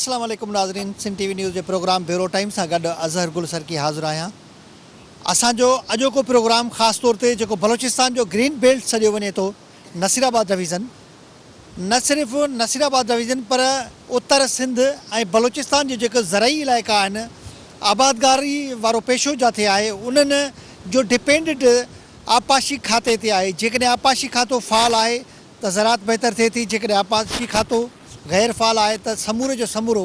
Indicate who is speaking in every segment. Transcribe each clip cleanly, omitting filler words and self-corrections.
Speaker 1: अस्सलाम वालेकुम नाज़रीन, सिंध टीवी न्यूज़ के प्रोग्राम ब्यूरो टाइम सां गॾु अज़हर गुल सरकी हाज़िर आहियां। असांजो अॼोको प्रोग्राम ख़ासि तौर ते जेको बलोचिस्तान जो ग्रीन बेल्ट सॼो वञे थो, नसीराबाद डिवीज़न, न सिर्फ़ु नसीराबाद डिवीज़न पर उत्तर सिंध ऐं बलोचिस्तान जो जेके ज़रई इलाइक़ा आहिनि, आबादगारी वारो पेशो जिथे आहे, उन्हनि जो डिपेंडेड आपाशी खाते ते आहे। जेकॾहिं आपाशी खातो फ़ाल आहे त ज़रात बहितर थिए थी, जेकॾहिं आपाशी खातो गैर फ़ाल आहे त समूरे जो समूरो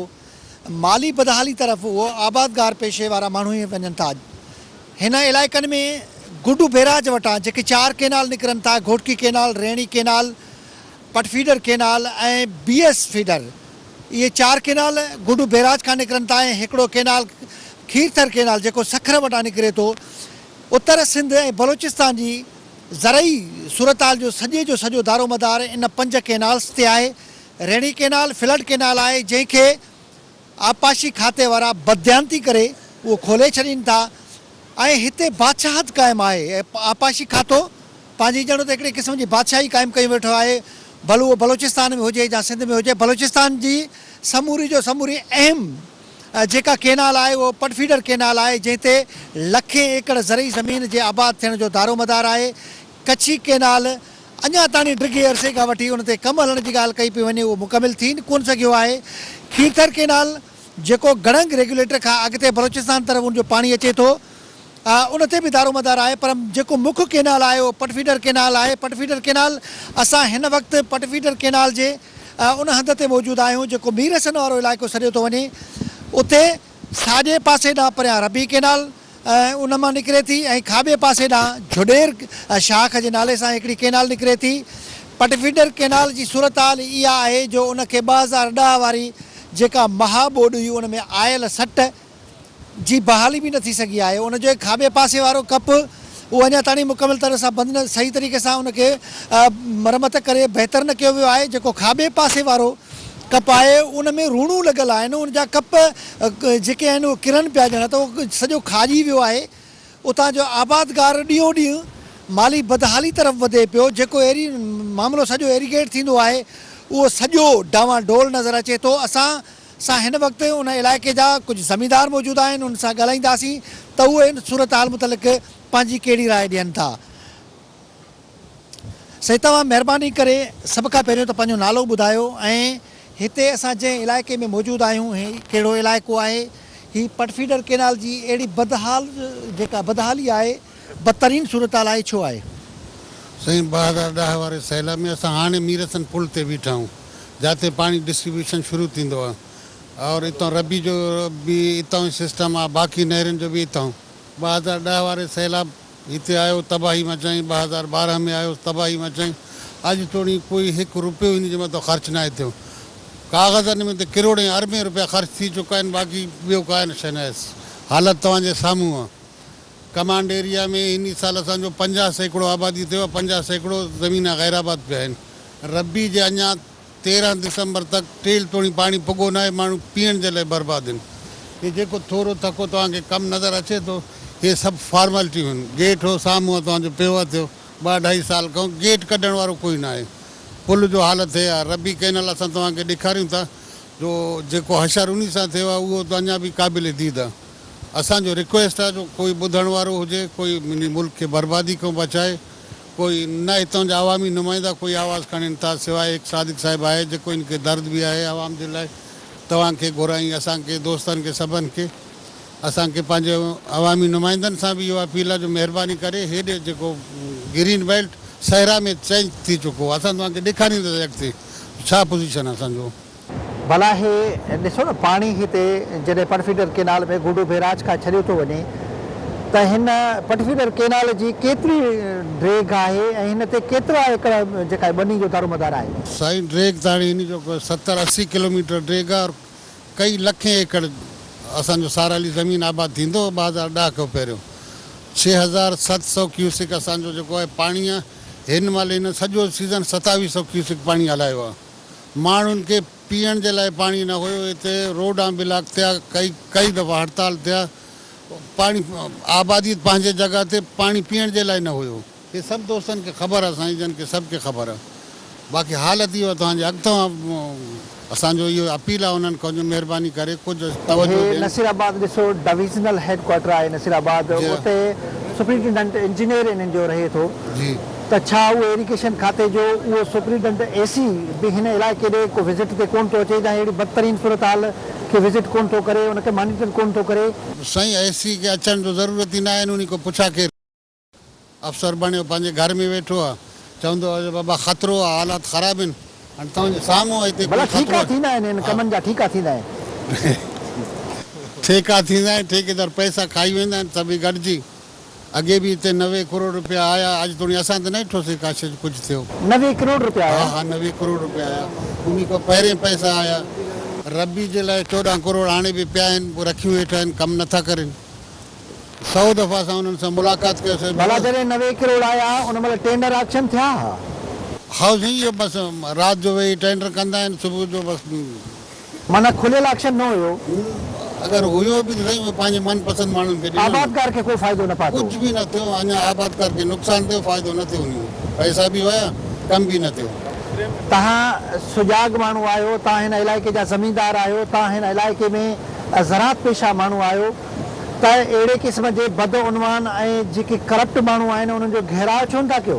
Speaker 1: माली बदहाली तरफ़ उहो आबादगार पेशे वारा माण्हू ई वञनि था। हिन इलाइक़नि में गुडू बैराज वटां जेके 4 केनाल निकिरनि था, घोटकी केनाल, रेणी केनाल, पटफीडर केनाल ऐं BS फीडर, इहे 4 केनाल गुडू बैराज खां निकिरनि था ऐं हिकिड़ो केनाल खीरथर केनाल जेको सखर वटां निकिरे थो। उत्तर सिंध ऐं बलोचिस्तान जी ज़रई सूरताल जो सॼो दारोमदार इन 5 केनाल्स ते आहे। रेणी केनाल फ्लड केनाल आहे, जंहिंखे आपाशी खाते वारा बदयांती करे उहो खोले छॾीनि था ऐं हिते बादशाहत क़ाइमु आहे। आपाशी खातो पंहिंजी ॼण त हिकिड़े क़िस्म जी बादशाही क़ाइमु कई वेठो आहे, भले उहो बलोचिस्तान में हुजे या सिंध में हुजे। बलोचिस्तान जी समूरी जो समूरी अहम जेका केनाल आहे उहो पटफीडर केनाल आहे, जंहिं ते लखें एकड़ ज़रई ज़मीन जे आबाद थियण जो दारोमदार आहे। कच्छी केनाल अञा ताईं डिघे अरसे खां वठी उन ते कमु हलण जी ॻाल्हि कई पई वञे, उहो मुकमिल थी कोन सघियो आहे। खीरथर केनाल जेको गड़ंग रेगुलेटर खां अॻिते बलोचिस्तान तरफ़ उनजो पाणी अचे थो, उन ते बि दारोमदार आहे। पर जेको मुख्य केनाल आहे उहो पटफीडर केनाल आहे। पटफीडर केनाल असां हिन वक़्तु पटफीडर केनाल जे उन हंध ते मौजूदु आहियूं जेको मीरसन वारो इलाइक़ो सॼो थो वञे। उते साॼे पासे ॾांहुं परियां रबी केनाल उन मां निकिरे थी ऐं खाॿे पासे ॾांहुं झुडेर शाख जे नाले सां हिकिड़ी केनाल निकिरे थी। पटफीडर केनाल जी सूरताल इहा आहे जो उनखे 2010 वारी जेका महाॿोॾि हुई उन में आयल सट जी बहाली बि न थी सघी आहे। उनजे खाॿे पासे वारो कप उहो अञा ताईं मुकमिल तरह सां बंदि न सही तरीक़े सां उनखे मरमत करे बहितर न कयो वियो आहे। जेको खाॿे पासे वारो कप आहे उन में रूणूं लॻल आहिनि, उनजा कप जेके आहिनि उहे किरनि पिया ॼण त उहो सॼो खाॼी वियो आहे। उतां जो आबादगार ॾींहों ॾींहुं माली बदहाली तरफ़ वधे पियो। जेको मामिलो सॼो एरीगेट थींदो आहे उहो सॼो डावाडोल नज़र अचे थो। असां हिन वक़्तु उन इलाइक़े जा कुझु ज़मींदार मौजूदु आहिनि, उन सां ॻाल्हाईंदासीं त उहे सूरत हाल मुतलिक़ पंहिंजी कहिड़ी राय ॾियनि था। साईं, तव्हां महिरबानी करे सभ खां पहिरियों त पंहिंजो नालो ॿुधायो ऐं हिते असां जंहिं इलाइक़े में मौजूदु आहियूं ही कहिड़ो इलाइक़ो आहे? ही पटफीडर केनाल जी अहिड़ी जेका बदहाली आहे, बदतरीन सूरत हाल आहे, छो आहे?
Speaker 2: साईं, 2010 वारे सैलाब में असां हाणे मीरसन पुल ते बीठा आहियूं, जिते पाणी डिस्ट्रीब्यूशन शुरू थींदो आहे और हितां रबी जो बि हितां ई सिस्टम आहे, बाक़ी नहरुनि जो बि हितां। 2010 वारे सैलाब हिते आयो, तबाही मचाई। 2012 में आयो, तबाही मचाई। अॼु तोड़ी कोई 1 रुपयो हिन जे मथां ख़र्च न थियो। कागज़नि में त किरोड़े अरबे रुपया ख़र्च थी चुका आहिनि, बाक़ी ॿियो का न शइ न आहे। हालति तव्हांजे साम्हूं आहे। कमांड एरिया में इन साल असांजो 50 सैकड़ो आबादी थियो आहे, 50 सैकड़ो ज़मीन गैराबाद पिया आहिनि। रबी जे अञा 13 दिसंबर तक टेल तोड़ी पाणी पुॻो न आहे, माण्हू पीअण जे लाइ बर्बाद आहिनि। हे जेको थोरो थको तव्हांखे कमु नज़र अचे थो, हे सभु फॉर्मेलिटियूं आहिनि। गेट हो साम्हूं आहे तव्हांजो पियो थियो 2-2.5 साल खां, गेट कढण वारो कोई न आहे। पुल जो हालत हे आहे। रबी केनाल असां तव्हांखे ॾेखारियूं था, जो जेको हशर उन सां थियो आहे उहो त अञा बि क़ाबिल दीद आहे। असांजो रिक्वेस्ट आहे जो कोई ॿुधण वारो हुजे, कोई मुल्क खे बर्बादी खां बचाए, कोई न हितां जा अवामी नुमाइंदा कोई आवाज़ु खणनि था, सवाइ हिकु सादिक साहिबु आहे जेको इनखे दर्द बि आहे आवाम जे लाइ। तव्हांखे घुराई, असांखे दोस्तनि खे सभिनि खे, असांखे पंहिंजे अवामी नुमाइंदनि सां बि इहो अपील आहे जो महिरबानी करे हेॾे जेको ग्रीन बेल्ट सहरा में चेंज थी चुको आहे, असां तव्हांखे ॾेखारींदासीं अॻिते छा पोज़ीशन आहे असांजो।
Speaker 1: भला हे ॾिसो न, पाणी हिते जॾहिं पटफीडर केनाल में गुडू बैराज खां छॾियो थो वञे त हिन पटफीडर केनाल जी केतिरी ड्रेग आहे ऐं हिन ते केतिरा एकड़ जेका ॿनी जो दारोमदार आहे?
Speaker 2: साईं, ड्रेग त हाणे हिन जो 70-80 किलोमीटर ड्रेग आहे और कई लखें एकड़ असांजो साराली ज़मीन आबाद थींदो। 2010 खां पहिरियों 6700 क्यूसिक असांजो जेको आहे पाणी आहे। हिन महिल हिन सॼो सीज़न 2700 क्यूसिक पाणी हलायो आहे। माण्हुनि खे पीअण जे लाइ पाणी न हुयो। हिते रोडां ब्लॉक थिया, कई दफ़ा हड़ताल थिया। पाणी आबादी पंहिंजे जॻह ते, पाणी पीअण जे लाइ न हुयो। हे सभु दोस्तनि खे ख़बर आहे, साईं जन खे सभु खे ख़बर आहे। बाक़ी हालत इहो आहे तव्हांजे अॻितां असांजो इहो अपील आहे उन्हनि खां जो महिरबानी करे कुझु तवजो
Speaker 1: हे
Speaker 2: ॾियनि।
Speaker 1: नसीराबाद ॾिसो डिविजनल हेडक्वार्टर आहे नसीराबाद,
Speaker 2: जी।
Speaker 1: उते सुप्रिंटेंडेंट इंजीनियर इन्हनि जो रहे थो,
Speaker 2: जी
Speaker 1: त छा उहो इरिगेशन खाते जो उहो सुप्रिंटेंडेंट एसी बि हिन इलाइक़े ॾे को विज़िट ते कोन थो अचे, या अहिड़ी बदतरीन सूरत हाल खे विज़िट कोन थो करे, उनखे मॉनिटर कोन थो करे?
Speaker 2: साईं एसी खे अचण जो ज़रूरत ई न आहे, उन खां पुछा केरु? अफ़सर बणियो पंहिंजे घर में वेठो आहे, चवंदो आहे बाबा ख़तरो आहे, हालात ख़राब आहिनि, हाणे तव्हांजे साम्हूं आहे हिते
Speaker 1: भला
Speaker 2: कोई
Speaker 1: ठीका
Speaker 2: ख़तरो
Speaker 1: थींदा आहिनि हिन कमनि जा, ठीका थींदा आहिनि?
Speaker 2: ठेका थींदा आहिनि, ठेकेदार पैसा खाई वेंदा आहिनि सभई गॾिजी। अॻे बि हिते 90 करोड़ रुपया आया, अॼु ताईं असां त न ॾिठोसीं का शइ कुझु थियो।
Speaker 1: 90 करोड़ रुपया
Speaker 2: हा
Speaker 1: आया?
Speaker 2: हा 90 करोड़ रुपया आया, उन खां पहिरें पैसा आया। रबी जे लाइ 14 करोड़ हाणे बि पिया आहिनि, रखियूं वेठा आहिनि, कमु नथा करनि। 100 दफ़ा असां उन्हनि सां मुलाक़ात कयोसीं।
Speaker 1: भला जॾहिं 90 करोड़ आया उन महिल टेंडर ऑक्शन थिया?
Speaker 2: हाउस इहो बसि राति जो वेही टेंडर कंदा आहिनि, सुबुह जो बसि।
Speaker 1: माना खुलियल ऑक्शन न हुयो?
Speaker 2: अगरि हुयो बि त सही, उहो पंहिंजे मनपसंद माण्हुनि खे ॾिनो।
Speaker 1: आबादकार खे कोई फ़ाइदो न पातो?
Speaker 2: कुझु बि न थियो, अञा आबादकार खे नुक़सानु थियो, फ़ाइदो न थियो। पैसा बि विया, कमु बि न थियो।
Speaker 1: तव्हां सुजाग माण्हू आहियो, तव्हां हिन इलाइक़े जा ज़मींदार आहियो, तव्हां हिन इलाइक़े में ज़रात पेशा माण्हू आहियो, त अहिड़े क़िस्म जे बदउनवान ऐं जेके करप्ट माण्हू आहिनि उन्हनि जो घेराव छो नथा कयो?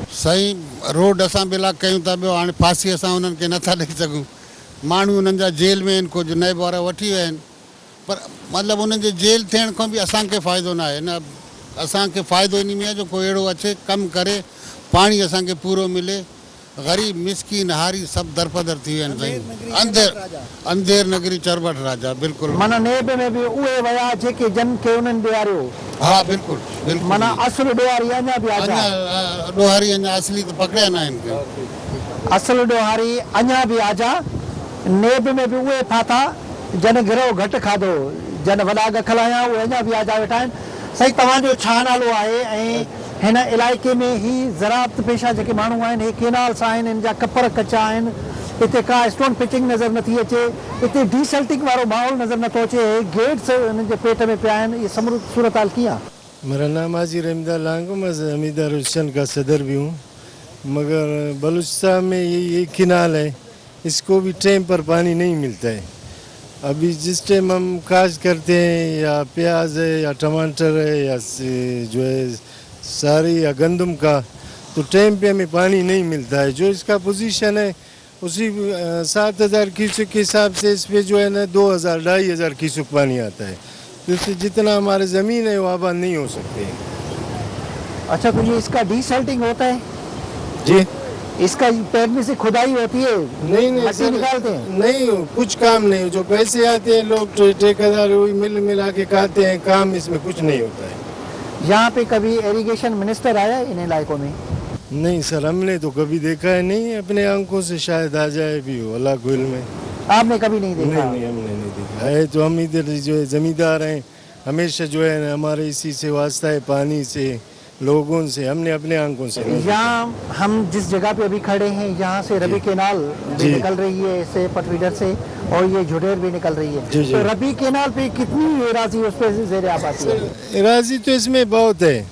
Speaker 2: साईं रोड असां ब्लॉक कयूं था, ॿियो हाणे फांसी असां उन्हनि खे नथा ॾेई सघूं। माण्हू उन्हनि जा जेल में आहिनि, कुझु नए ॿार वठी विया आहिनि, पर मतिलबु उन्हनि जे जेल थियण खां बि असांखे फ़ाइदो न आहे। न असांखे फ़ाइदो इन में आहे जो कोई अहिड़ो अचे, कमु करे, पाणी असांखे पूरो मिले। ग़रीब मिसकिन हारी सभु दरपदर थी विया आहिनि साईं। अंधेर नगरी चरबट राजा, बिल्कुलु।
Speaker 1: माना नेब में बि उहे विया जेके जन खे उन्हनि ॾियारियो?
Speaker 2: हा बिल्कुलु बिल्कुलु।
Speaker 1: माना असुल ॾोहारी अञा बि आजा?
Speaker 2: अञा ॾोहारी अञा असली त पकड़िया न आहिनि।
Speaker 1: असुल ॾोहारी अञा बि आजा। नेब में बि उहे फाथा जन गिरो घटि खाधो, जन वॾा अघ खलाया, उहे अञा बि आजा वेठा आहिनि। साईं तव्हांजो छा नालो आहे ऐं हिन इलाइक़े में ही ज़रात पेशा जेके माण्हू आहिनि, हे केनाल्स आहिनि, हिन जा कपर कचा आहिनि, हिते का स्टोन पिचिंग नज़र नथी अचे, हिते डीसल्टिंग वारो माहौल नज़र नथो अचे, गेट्स हिननि जे पेट में पिया आहिनि, ये सूरत हाल कीअं आहे?
Speaker 3: मेरा नाम हाजी रहमदा लांगो, मैं जमींदार हुसैन का सदर भी हूँ, मगर बलूचिस्तान में ये किनाल है, इसको भी टाइम पर पानी नहीं मिलता है। अभी जिस टाइम हम काश्त करते हैं, या प्याज है या टमाटर है या जो है सारी या गंदम का, तो टाइम पे हमें पानी नहीं मिलता है। जो इसका पोजीशन है उसी 7000 क्यूसेक के हिसाब से इस पर जो है ना 2000-2500 क्यूसेक पानी आता है, तो इससे जितना हमारे ज़मीन है वो आबाद नहीं हो सकते।
Speaker 1: अच्छा, तो ये इसका डीसल्टिंग होता है
Speaker 3: जी?
Speaker 1: इसका पेट में से खुदाई होती है?
Speaker 3: नहीं
Speaker 1: मट्टी निकालते हैं?
Speaker 3: नहीं, कुछ काम नहीं। जो पैसे आते हैं लोग ठेकेदार वही मिला के खाते हैं, काम इसमें कुछ नहीं होता है।
Speaker 1: यहाँ पे कभी इरिगेशन मिनिस्टर आया इन इलाकों में?
Speaker 3: नहीं सर, हमने तो कभी देखा है नहीं, अपने आंखों से शायद आ जाए भी हो अल्लाह को इल्म है।
Speaker 1: आपने कभी नहीं देखा?
Speaker 3: नहीं, हमने नहीं देखा है। तो हम इधर जो है जमींदार हैं, हमेशा जो है ना हमारे इसी से वास्ता है, पानी से, लोगों से, हमने अपने आंखों से नहीं
Speaker 1: यहाँ हम जिस जगह पे अभी खड़े हैं, यहाँ से रबी केनाल भी निकल रही है इससे पटवीडर से, और ये झुडेर भी निकल रही है।
Speaker 3: जी, जी।
Speaker 1: तो रबी केनाल पे कितनी राशि उस पर ज़ेर आब आती है?
Speaker 3: राजी तो इसमें बहुत है,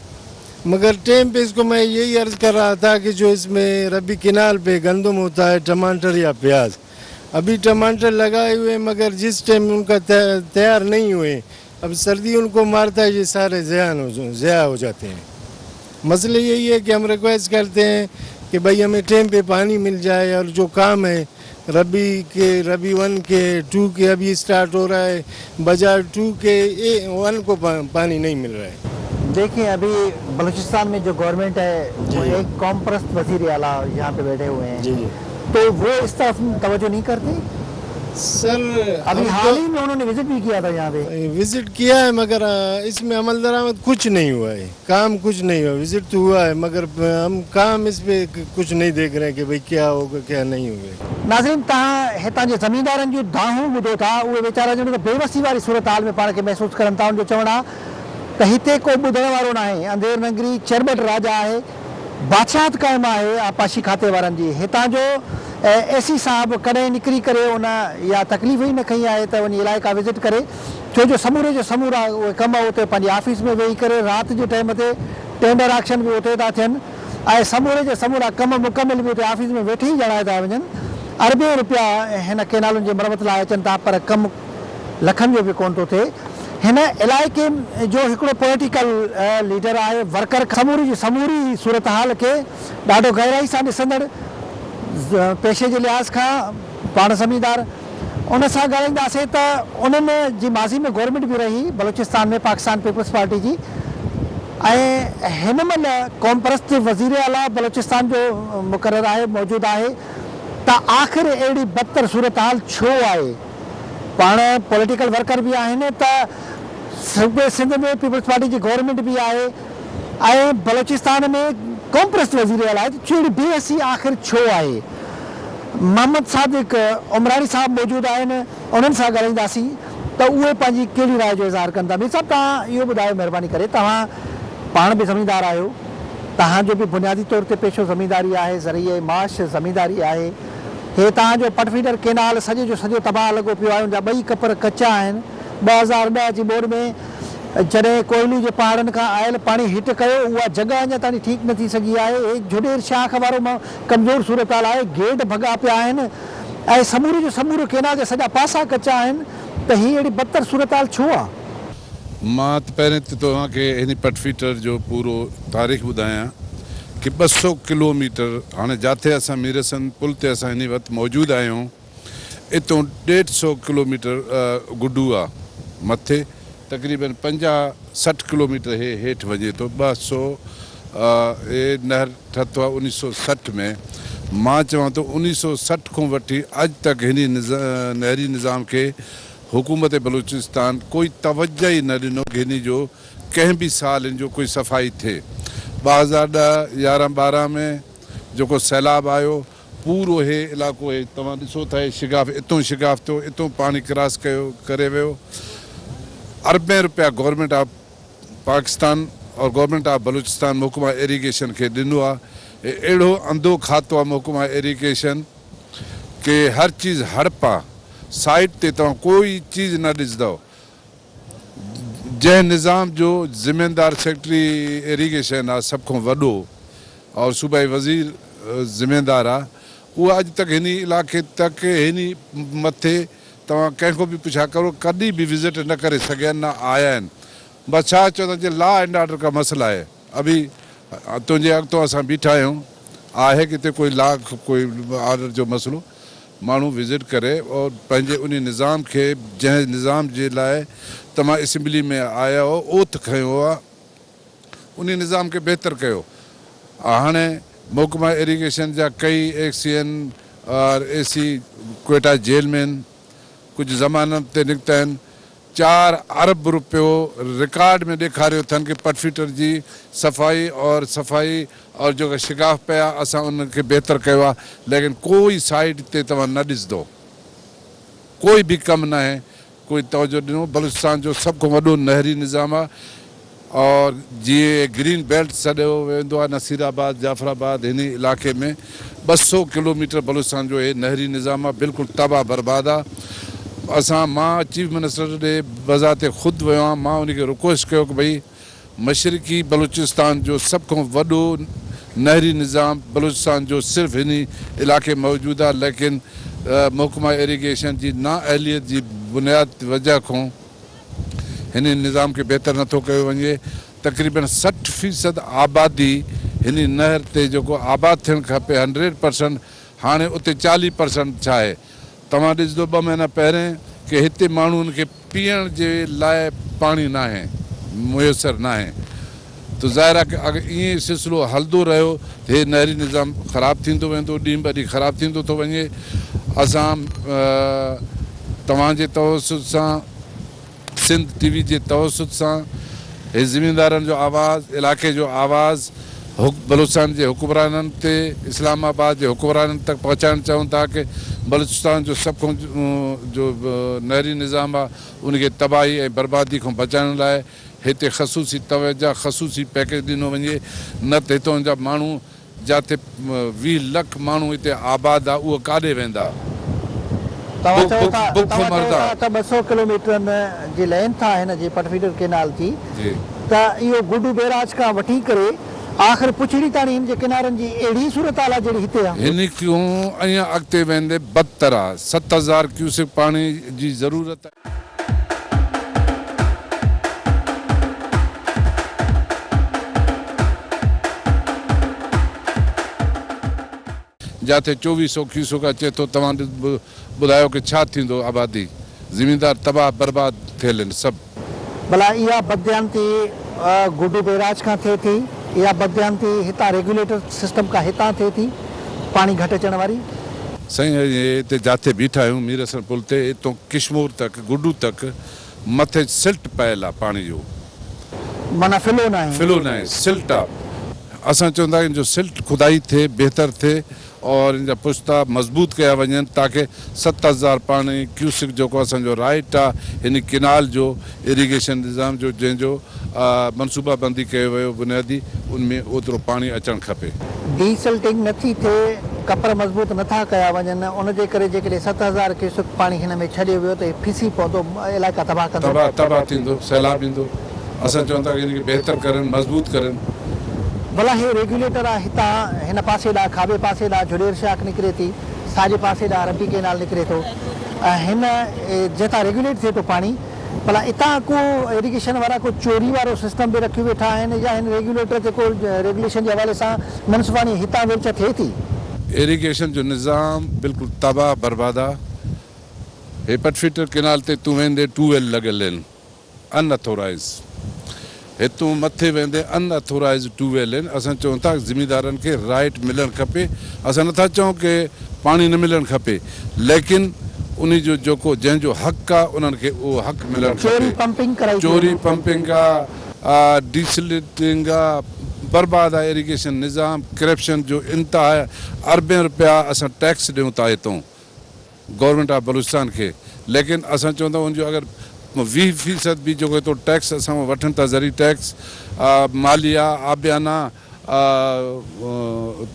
Speaker 3: मगर टाइम पे इसको मैं यही अर्ज कर रहा था कि जो इसमें रबी किनाल पे गंदम होता है, टमाटर या प्याज, अभी टमाटर लगाए हुए मगर जिस टाइम उनका तैयार नहीं हुए, अब सर्दी उनको मारता है, ये सारे ज़या हो जाते हैं। मसले यही है कि हम रिक्वेस्ट करते हैं कि भाई हमें टाइम पे पानी मिल जाए, और जो काम है रबी 1 के 2 के अभी स्टार्ट हो रहा है, बाजार 2 के 1 को पानी नहीं मिल रहा है।
Speaker 1: देखिए, अभी बलूचिस्तान में जो गवर्नमेंट है वो एक कौम परस्त वज़ीर आला यहाँ पे बैठे हुए हैं,
Speaker 3: जी जी।
Speaker 1: तो वो इस तरफ तवज्जो नहीं करते?
Speaker 3: सर
Speaker 1: अभी हाल ही में उन्होंने विजिट भी किया था यहाँ पे।
Speaker 3: विजिट किया है, मगर इसमें अमल दरामद कुछ नहीं हुआ है, काम कुछ नहीं हुआ। विजिट तो हुआ है मगर हम काम इस पे कुछ नहीं देख रहे हैं कि भाई क्या होगा क्या नहीं होगा।
Speaker 1: नाज़रीन, तव्हां हितां जे ज़मींदारनि जूं दाहूं ॿुधो था, उहे वीचारा ॼण त बेवसी वारी सूरत हाल में पाण खे महसूसु करनि था। उनजो चवणु आहे त हिते को ॿुधण वारो न आहे। अंधेर नगरी चरबट राजा आहे, बादशाहत क़ाइमु आहे आपाशी खाते वारनि जी। हितां जो एसी साहब कॾहिं निकिरी करे उन या तकलीफ़ ई न खई आहे त वञी इलाइक़ा विज़िट करे, छो जो समूरे जो समूरा उहे कम उते पंहिंजी ऑफिस में वेही करे, राति जे टाइम ते टेंडर ऑक्शन बि उते था थियनि, ऐं समूरे जा समूरा कम मुकमिल बि उते ऑफिस में वेठे ई ॼणाए था वञनि। अरबे रुपया हिन केनालुनि जे मरमत लाइ अचनि था, पर कमु लखनि जो बि कोन थो थिए। हिन इलाइक़े जो हिकिड़ो पॉलिटिकल लीडर आहे, वर्कर समूरी सूरत हाल खे ॾाढो गहराई सां ॾिसंदड़, पेशे जे लिहाज़ खां पाण ज़मींदार, उन सां ॻाल्हाईंदासीं त उन्हनि जी माज़ी में गवर्नमेंट बि रही बलूचिस्तान में पाकिस्तान पीपल्स पार्टी जी, ऐं हिन महिल क़ौम परस्त वज़ीर आला बलूचिस्तान जो मुक़ररु आहे, मौजूदु आहे, त आख़िर अहिड़ी बदतर सूरत हाल छो आहे। पाण पॉलिटिकल वर्कर बि आहिनि त सूबे सिंध में पीपल्स पार्टी जी गवर्नमेंट बि आहे, ऐं बलूचिस्तान में क़ौम परस्त वज़ीर आला आहे, त अहिड़ी बेहसी आख़िर छो आहे। मोहम्मद सादिक उमरानी साहब मौजूदु आहिनि, उन्हनि सां ॻाल्हाईंदासीं त उहे पंहिंजी कहिड़ी राय जो इज़हार कंदा। मीर साहब, तव्हां इहो ॿुधायो महिरबानी करे, तव्हां पाण बि ज़मींदार आहियो, तव्हांजो बि बुनियादी तौर ते पेशो ज़मींदारी आहे, ज़रिए माश ज़मींदारी आहे। हे तव्हांजो पटफीडर केनाल सॼे जो सॼो तबाह लॻो पियो आहे, उनजा ॿई कपर कचा आहिनि। 2010 जी ॿोॾि में जॾहिं कोयलू जे पहाड़नि खां आयल पाणी हिट कयो, उहा जॻह अञा ताईं ठीकु न थी सघी आहे। हे झुॾेर शाख वारो कमज़ोर सूरत हाल आहे, गेट भॻा पिया आहिनि, ऐं समूरे जो समूरो केनाल जा सॼा पासा कचा आहिनि, त हीअ अहिड़ी बदतर सूरत हाल छो आहे?
Speaker 4: मां त पहिरें त तव्हांखे हिन पटफीटर जो पूरो तारीख़ ॿुधायां कि 200 किलोमीटर हाणे जिथे असां मीरसन पुल ते असां हिन वक़्तु मौजूदु आहियूं, इतों 150 किलोमीटर गुडू आहे, मथे तक़रीबन 50-60 किलोमीटर हेठि वञे थो। 200 नहर ठतो आहे 1960 में। मां चवां थो 1960 खां वठी अॼु तक हिन नहरी निज़ाम खे हुकूमत बलूचिस्तान कोई तवज्जो ई न ॾिनो कि हिन जो कंहिं बि साल हिन जो कोई सफ़ाई थिए। 2011-12 में जेको सैलाब आयो, पूरो हे इलाइक़ो हे तव्हां ॾिसो था, शिगाफ़ इतों शिगाफ़ थियो, इतों पाणी क्रॉस करे वियो। अरबें रुपया गवर्नमेंट ऑफ पाकिस्तान और गवर्नमेंट ऑफ बलूचिस्तान महकमा इरीगेशन खे ॾिनो आहे। अहिड़ो अंधो खातो आहे महकमा इरीगेशन के हर चीज़ हड़पा साइड ते तव्हां कोई चीज़ न ॾिसंदव। जंहिं निज़ाम जो ज़िम्मेदार सेक्रेटरी इरीगेशन आहे सभ खां वॾो और सूबाई वज़ीर ज़िम्मेदार आहे, उहा अॼु तक हिन इलाइक़े तक हिन मथे तव्हां कंहिंखो बि पुछा करो, कॾहिं बि विज़िट न करे सघिया, न आया आहिनि। बसि छा चवंदा जे लॉ एंड ऑर्डर का मसला आहे। अभी तुंहिंजे अॻितो असां बीठा आहियूं, आहे किथे कोई लॉ कोई ऑर्डर जो मसलो, माण्हू विज़िट करे और पंहिंजे उन निज़ाम खे, जंहिं निज़ाम जे लाइ तव्हां असेंबली में आया हो, ओथ खयो आहे, उन निज़ाम खे बहितर कयो। हाणे महकमा इरीगेशन जा कई एक्सीएन और एसी क्वेटा जेल में आहिनि, कुझु ज़मानत ते निकिता आहिनि। 4 अरब रुपयो रिकॉर्ड में ॾेखारियो अथनि कि पटफीटर जी सफ़ाई और जेका शिगाफ़ पिया असां उनखे बहितर कयो आहे, लेकिन कोई साइड ते तव्हां न ॾिसंदो, कोई बि कमु न आहे, कोई तवजो ॾिनो। बलूचिस्तान जो सभ खां वॾो नहरी निज़ाम आहे और जीअं ग्रीन बेल्ट सॾियो वेंदो आहे नसीराबाद जाफ़राबाद हिन इलाइक़े में 200 किलोमीटर बलूचिस्तान जो हे नहरी निज़ाम आहे, बिल्कुलु तबाह बर्बाद आहे। मां चीफ मिनिस्टर ॾे बज़ाते ख़ुदि वियो आहियां, मां उनखे रिक्वेस्ट कयो कि भई मशरक़ी बलूचिस्तान जो सभ खां वॾो नहरी निज़ाम बलूचिस्तान जो सिर्फ़ु हिन इलाइक़े मौजूदु आहे, लेकिन महकमा इरीगेशन जी नाअहलियत जी बुनियादी वजह खां हिन निज़ाम खे बहितर नथो कयो वञे। तक़रीबन 60% आबादी हिन नहर ते जेको आबाद थियणु खपे 100%, हाणे उते 40% छा आहे। तव्हां ॾिसंदो 2 महीना पहिरें कि हिते माण्हुनि खे पीअण जे लाइ पाणी न आहे, मुयसरु न आहे। त ज़ाहिर आहे कि अगरि ईअं सिलसिलो हलंदो रहियो त हे नहरी निज़ाम ख़राबु थींदो वेंदो, ॾींहुं ॿ ॾींहुं ख़राबु थींदो थो वञे। असां तव्हांजे तवसुत सां, सिंध TV जे तवसुत सां, हे ज़मींदारनि जो आवाज़ु, इलाइक़े जो आवाज़ु बलूचिस्तान जे हुकुमराननि ते, इस्लामाबाद जे हुकुमराननि तक पहुचाइणु चाहियूं था कि बलूचिस्तान जो सभ खां जो नहरी निज़ाम आहे उनखे तबाही ऐं बर्बादी खां बचाइण लाइ हिते ख़सूसी तवज्जो, ख़सूसी पैकेज ॾिनो वञे। न त हितां जा माण्हू जिते 20 लख माण्हू हिते आबाद आहे, उहो काॾे वेंदा?
Speaker 1: तव्हां 200 किलोमीटरनि जी लेंथ आहे हिन जी पटफीडर केनाल जी, त इहो गुडू बैराज खां वठी करे आख़िर पुछड़ी ताणी हिन जे किनारनि जी अहिड़ी सूरत हाल आहे जहिड़ी हिते आहे।
Speaker 4: हिन खां अञा अॻिते वेंदे बदतर आहे। 7000 क्यूसेक पाणी जी ज़रूरत आहे। जिते 2400 क्यूसेक अचे थो, तव्हां ॿुधायो कि छा थींदो? आबादी ज़मीनदार तबाह बर्बाद थियल आहिनि सभु।
Speaker 1: भला इहा बदयांती गुड्डू बैराज खां थिए थी, इहा बदयांती हितां रेगुलेटर सिस्टम खां हितां थिए थी पाणी घटि अचण वारी?
Speaker 4: साईं हिते जिते बीठा आहियूं मीरसन पुल ते, हितां किशमूर तक गुड्डू तक मथे सिल्ट पयल आहे पाणी जो,
Speaker 1: माना फिलो न आहे।
Speaker 4: फिलो न आहे, सिल्ट आहे। असां चवंदा आहियूं जो सिल्ट खुदाई थिए, बहितर थिए और इन जा पुश्ता मज़बूत कया वञनि ताकि 7000 पाणी क्यूसिक जेको असांजो राइट आहे हिन किनाल जो इरीगेशन निज़ाम जो जंहिंजो मनसूबाबंदी कयो वियो बुनियादी, उनमें ओतिरो पाणी अचणु खपे।
Speaker 1: डीसल्टिंग नथी थिए, कपर मज़बूत नथा कया वञनि, उनजे करे जेकॾहिं 7000 क्यूसेक पाणी हिन में छॾियो वियो त फिसी पवंदो, इलाइक़ा तबाह कंदो,
Speaker 4: तबाह थींदो, सैलाब ईंदो। असां चवंदा आहियूं हिनखे बहितर करनि, मज़बूत करनि।
Speaker 1: भला हे रेगुलेटर आहे हितां हिन पासे ॾांहुं खाॿे पासे ॾांहुं झुलेर शाख निकिरे थी, साॼे पासे ॾांहुं रबी केनाल निकिरे थो, हिन जितां रेगुलेट थिए थो पाणी, भला हितां को इरीगेशन वारा को चोरी वारो सिस्टम बि रखी वेठा आहिनि या हिन रेगुलेटर ते को रेगुलेशन जे हवाले सां मुनसिफ़ानी हितां विच थिए थी?
Speaker 4: इरीगेशन जो निज़ाम बिल्कुलु तबाह बर्बाद आहे। हे पटफिटर केनाल ते तूं वेंदे ट्यूबवेल लॻियल आहिनि अनअथोराइज़, हितूं मथे वेंदे अनअथोराइज़ ट्यूबवेल आहिनि। असां चऊं था ज़मींदारनि खे राइट मिलणु खपे। असां नथा चऊं कि पाणी न मिलणु खपे, लेकिन उन जो जेको जंहिंजो हक़ आहे उन्हनि खे उहो हक़ मिलणु खपे। चोरी पंपिंग आहे, डीसलिटिंग आहे, बर्बाद आहे इरीगेशन निज़ाम, करप्शन जो इंतिहा आहे। अरबें रुपया असां टैक्स ॾियूं था हितां गवर्नमेंट ऑफ बलूचिस्तान खे, लेकिन असां चवंदा उनजो अगरि 20% भी जो तो टैक्स असां वठनि था, ज़री टैक्स, मालिया, आबियाना,